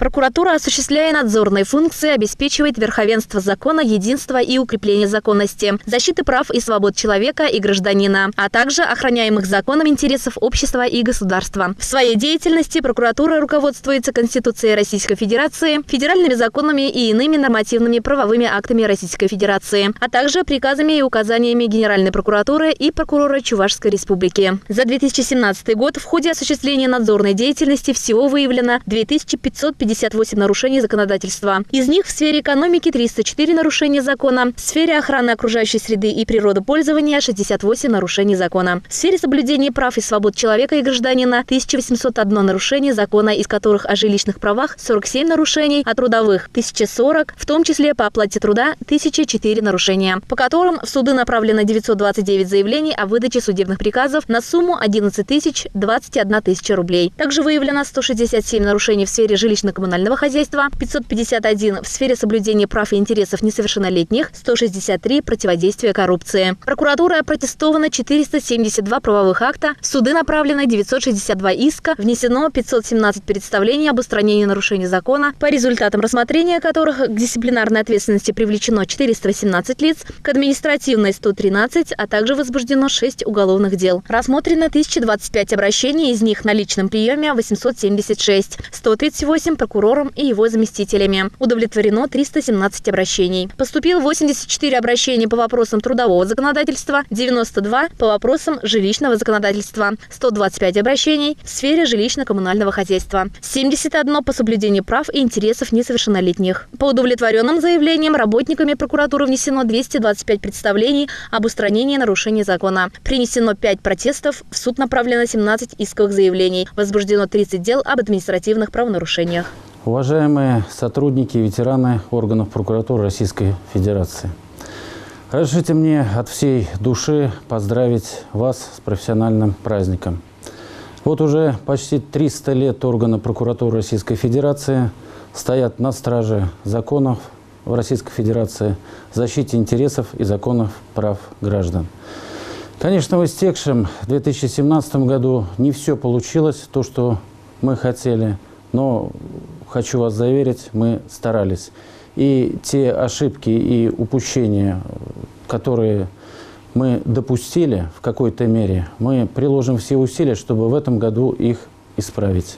Прокуратура, осуществляя надзорные функции, обеспечивает верховенство закона, единство и укрепление законности, защиты прав и свобод человека и гражданина, а также охраняемых законом интересов общества и государства. В своей деятельности прокуратура руководствуется Конституцией Российской Федерации, федеральными законами и иными нормативными правовыми актами Российской Федерации, а также приказами и указаниями Генеральной прокуратуры и прокурора Чувашской Республики. За 2017 год в ходе осуществления надзорной деятельности всего выявлено 2558 нарушений законодательства. Из них в сфере экономики 304 нарушения закона, в сфере охраны окружающей среды и природопользования 68 нарушений закона. В сфере соблюдения прав и свобод человека и гражданина 1801 нарушение закона, из которых о жилищных правах 47 нарушений, о трудовых 1040, в том числе по оплате труда 1004 нарушения, по которым в суды направлено 929 заявлений о выдаче судебных приказов на сумму 11 021 тысяча рублей. Также выявлено 167 нарушений в сфере жилищно-коммунального хозяйства, 551 в сфере соблюдения прав и интересов несовершеннолетних, 163 противодействия коррупции. Прокуратура опротестовано 472 правовых акта, в суды направлено 962 иска, внесено 517 представлений об устранении нарушений закона, по результатам рассмотрения которых к дисциплинарной ответственности привлечено 418 лиц, к административной 113, а также возбуждено 6 уголовных дел. Рассмотрено 1025 обращений, из них на личном приеме 876, 138 прокурором и его заместителями. Удовлетворено 317 обращений. Поступило 84 обращения по вопросам трудового законодательства, 92 по вопросам жилищного законодательства, 125 обращений в сфере жилищно-коммунального хозяйства, 71 по соблюдению прав и интересов несовершеннолетних. По удовлетворенным заявлениям работниками прокуратуры внесено 225 представлений об устранении нарушений закона. Принесено 5 протестов, в суд направлено 17 исковых заявлений, возбуждено 30 дел об административных правонарушениях. Уважаемые сотрудники и ветераны органов прокуратуры Российской Федерации, разрешите мне от всей души поздравить вас с профессиональным праздником. Вот уже почти 300 лет органы прокуратуры Российской Федерации стоят на страже законов в Российской Федерации, защите интересов и законов прав граждан. Конечно, в истекшем 2017 году не все получилось, то, что мы хотели, но хочу вас заверить, мы старались. И те ошибки и упущения, которые мы допустили в какой-то мере, мы приложим все усилия, чтобы в этом году их исправить.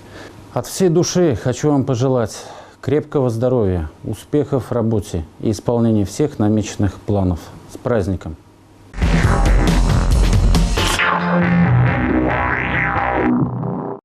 От всей души хочу вам пожелать крепкого здоровья, успехов в работе и исполнения всех намеченных планов. С праздником!